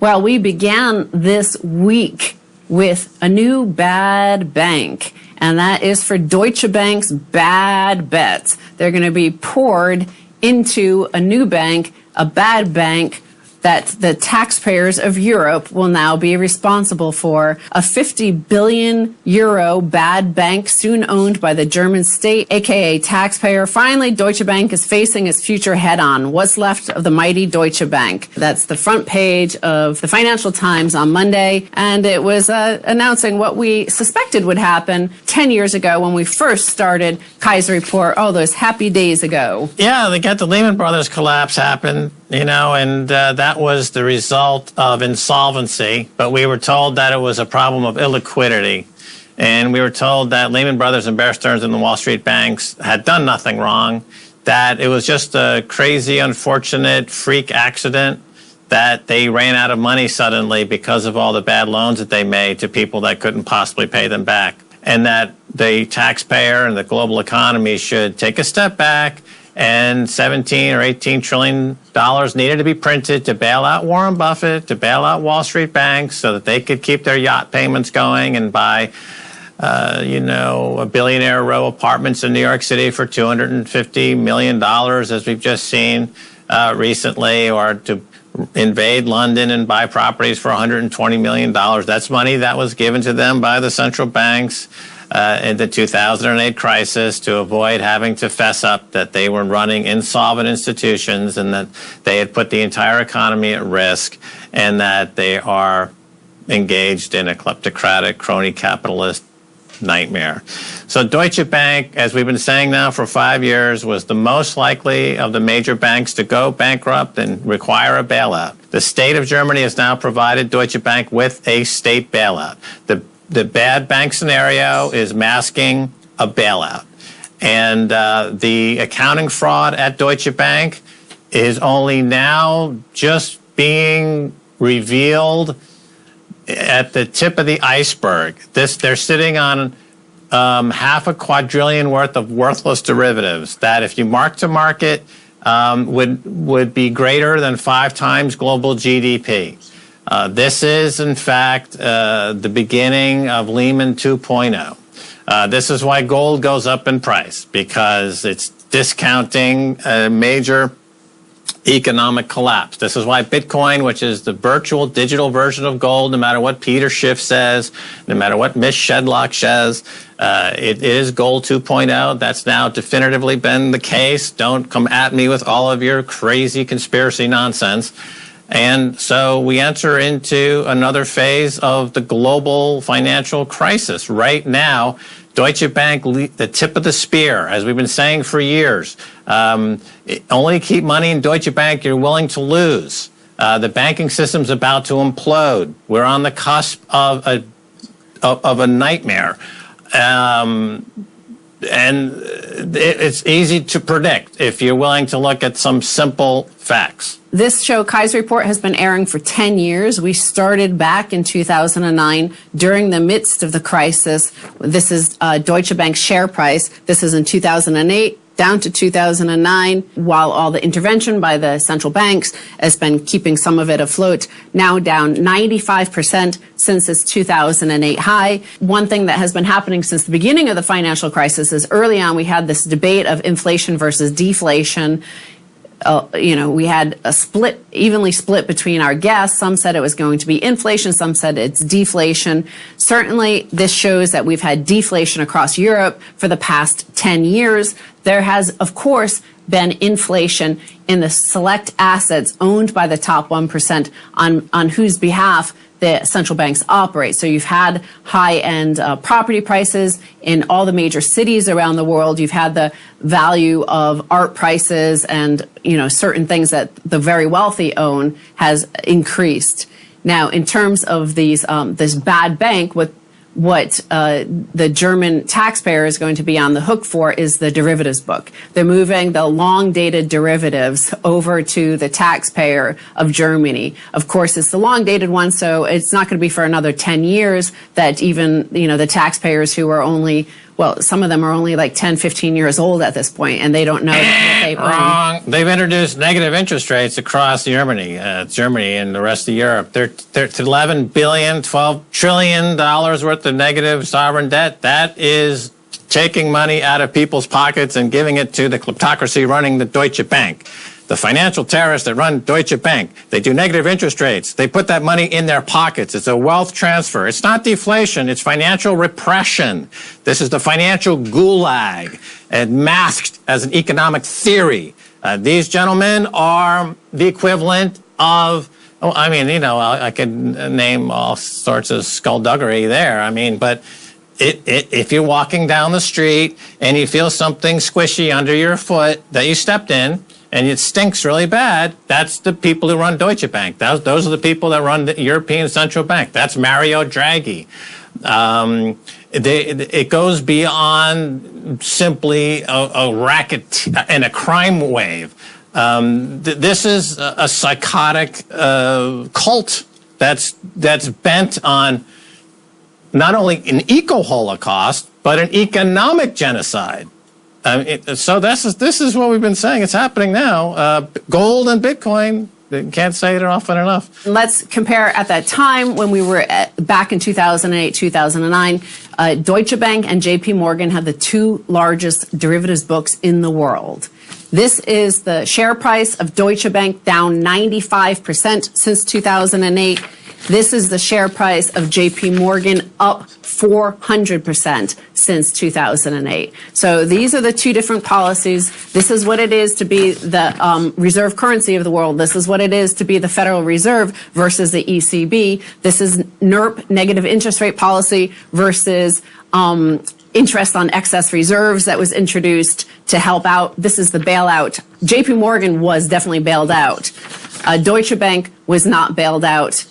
Well, we began this week with a new bad bank, and that is for Deutsche Bank's bad bets. They're going to be poured into a new bank, a bad bank that the taxpayers of Europe will now be responsible for. A 50 billion euro bad bank soon owned by the German state, aka taxpayer. Finally, Deutsche Bank is facing its future head on. What's left of the mighty Deutsche Bank? That's the front page of the Financial Times on Monday, and it was announcing what we suspected would happen 10 years ago when we first started Kaiser Report, all those happy days ago. Yeah, they got the Lehman Brothers collapse happen, and that was the result of insolvency, but we were told that it was a problem of illiquidity. And we were told that Lehman Brothers and Bear Stearns and the Wall Street banks had done nothing wrong, that it was just a crazy, unfortunate freak accident, that they ran out of money suddenly because of all the bad loans that they made to people that couldn't possibly pay them back, and that the taxpayer and the global economy should take a step back, and 17 or 18 trillion dollars needed to be printed to bail out Warren Buffett, to bail out Wall Street banks so that they could keep their yacht payments going and buy, a billionaire row apartments in New York City for $250 million, as we've just seen recently, or to invade London and buy properties for $120 million. That's money that was given to them by the central banks in the 2008 crisis to avoid having to fess up that they were running insolvent institutions and that they had put the entire economy at risk and that they are engaged in a kleptocratic, crony capitalist nightmare. So Deutsche Bank, as we've been saying now for 5 years, was the most likely of the major banks to go bankrupt and require a bailout. The state of Germany has now provided Deutsche Bank with a state bailout. The bad bank scenario is masking a bailout. And the accounting fraud at Deutsche Bank is only now just being revealed at the tip of the iceberg. They're sitting on half a quadrillion worth of worthless derivatives that, if you mark to market, would be greater than 5 times global GDP. This is, in fact, the beginning of Lehman 2.0. This is why gold goes up in price, because it's discounting a major economic collapse. This is why Bitcoin, which is the virtual digital version of gold, no matter what Peter Schiff says, no matter what Miss Shedlock says, it is gold 2.0. That's now definitively been the case. Don't come at me with all of your crazy conspiracy nonsense. And so we enter into another phase of the global financial crisis. Right now, Deutsche Bank, the tip of the spear, as we've been saying for years. Only keep money in Deutsche Bank you're willing to lose. The banking system's about to implode. We're on the cusp of a nightmare. And it's easy to predict if you're willing to look at some simple facts. This show, Kaiser Report, has been airing for 10 years. We started back in 2009 during the midst of the crisis. This is Deutsche Bank's share price. This is in 2008. Down to 2009, while all the intervention by the central banks has been keeping some of it afloat, now down 95% since its 2008 high. One thing that has been happening since the beginning of the financial crisis is early on we had this debate of inflation versus deflation. We had a evenly split between our guests. Some said it was going to be inflation. Some said it's deflation. Certainly, this shows that we've had deflation across Europe for the past 10 years. There has, of course, been inflation in the select assets owned by the top 1% on whose behalf the central banks operate. So you've had high-end property prices in all the major cities around the world. You've had the value of art prices and, certain things that the very wealthy own has increased. Now, in terms of these this bad bank, what the German taxpayer is going to be on the hook for is the derivatives book. They're moving the long-dated derivatives over to the taxpayer of Germany. Of course, it's the long-dated one, so it's not going to be for another 10 years that even, the taxpayers who are only Well, some of them are only like 10, 15 years old at this point, and they don't know what they own. Wrong. They've introduced negative interest rates across Germany and the rest of Europe. They're $11 billion, $12 trillion worth of negative sovereign debt. That is taking money out of people's pockets and giving it to the kleptocracy running the Deutsche Bank. The financial terrorists that run Deutsche Bank, they do negative interest rates. They put that money in their pockets. It's a wealth transfer. It's not deflation. It's financial repression. This is the financial gulag, and masked as an economic theory. These gentlemen are the equivalent of, I could name all sorts of skullduggery there. But if you're walking down the street and you feel something squishy under your foot that you stepped in, and it stinks really bad, that's the people who run Deutsche Bank. Those are the people that run the European Central Bank. That's Mario Draghi. It goes beyond simply a racket and a crime wave. This is a psychotic cult that's bent on not only an eco-holocaust, but an economic genocide. So this is what we've been saying. It's happening now. Gold and Bitcoin, can't say it often enough. Let's compare at that time when we were back in 2008, 2009. Deutsche Bank and JP Morgan had the two largest derivatives books in the world. This is the share price of Deutsche Bank, down 95% since 2008. This is the share price of JP Morgan, up 400% since 2008. So these are the two different policies. This is what it is to be the reserve currency of the world. This is what it is to be the Federal Reserve versus the ECB. This is NIRP, negative interest rate policy, versus interest on excess reserves that was introduced to help out. This is the bailout. JP Morgan was definitely bailed out. Deutsche Bank was not bailed out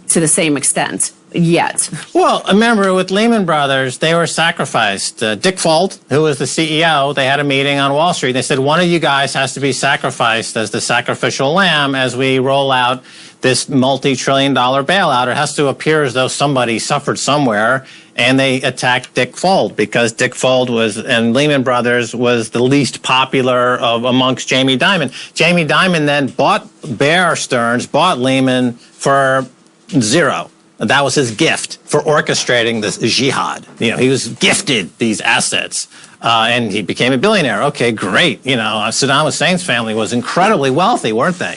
to the same extent yet. Well, remember with Lehman Brothers, they were sacrificed. Dick Fuld, who was the CEO, they had a meeting on Wall Street. They said, one of you guys has to be sacrificed as the sacrificial lamb as we roll out this multi-trillion-dollar bailout. It has to appear as though somebody suffered somewhere, and they attacked Dick Fuld because Dick Fuld and Lehman Brothers was the least popular amongst Jamie Dimon. Jamie Dimon then bought Bear Stearns, bought Lehman for zero. That was his gift for orchestrating this jihad. He was gifted these assets, and he became a billionaire. Okay, great. Saddam Hussein's family was incredibly wealthy, weren't they?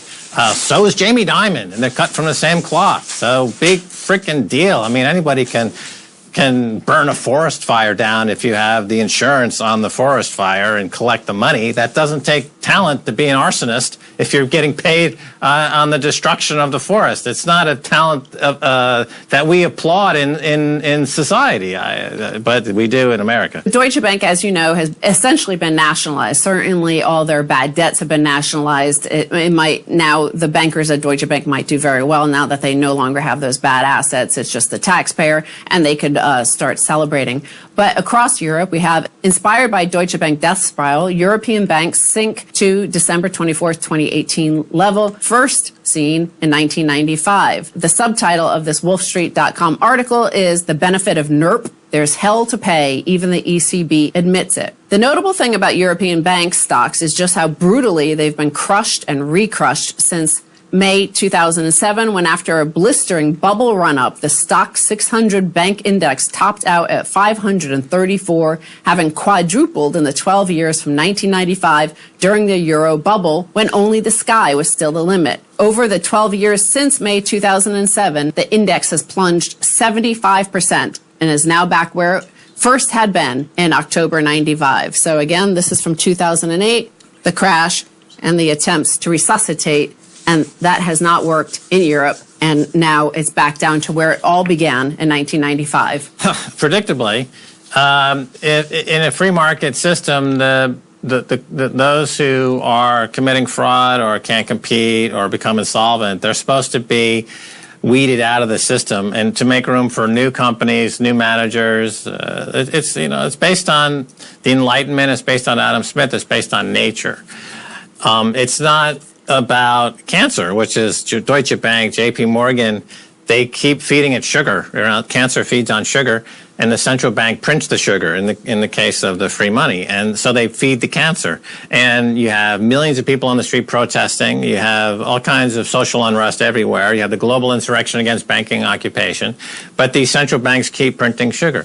So is Jamie Dimon, and they're cut from the same cloth. So big freaking deal. Anybody can burn a forest fire down if you have the insurance on the forest fire and collect the money. That doesn't take talent to be an arsonist if you're getting paid on the destruction of the forest. It's not a talent that we applaud in society, but we do in America. Deutsche Bank, as you know, has essentially been nationalized. Certainly all their bad debts have been nationalized. It might now, the bankers at Deutsche Bank might do very well now that they no longer have those bad assets. It's just the taxpayer, and they could start celebrating. But across Europe, we have, inspired by Deutsche Bank death spiral, European banks sink to December 24th, 2018 level, first seen in 1995. The subtitle of this WolfStreet.com article is "The Benefit of NIRP. There's hell to pay, even the ECB admits it." The notable thing about European bank stocks is just how brutally they've been crushed and recrushed since May 2007, when after a blistering bubble run-up, the stock 600 bank index topped out at 534, having quadrupled in the 12 years from 1995 during the Euro bubble, when only the sky was still the limit. Over the 12 years since May 2007, the index has plunged 75% and is now back where it first had been in October 95. So again, this is from 2008, the crash and the attempts to resuscitate. And that has not worked in Europe, and now it's back down to where it all began in 1995. Predictably, in a free market system, those who are committing fraud or can't compete or become insolvent, they're supposed to be weeded out of the system and to make room for new companies, new managers. It's based on the Enlightenment. It's based on Adam Smith. It's based on nature. It's not about cancer, which is Deutsche Bank, JP Morgan. they keep feeding it sugar. Cancer feeds on sugar, and the central bank prints the sugar in the case of the free money. And so they feed the cancer. And you have millions of people on the street protesting. You have all kinds of social unrest everywhere. You have the global insurrection against banking occupation. But these central banks keep printing sugar.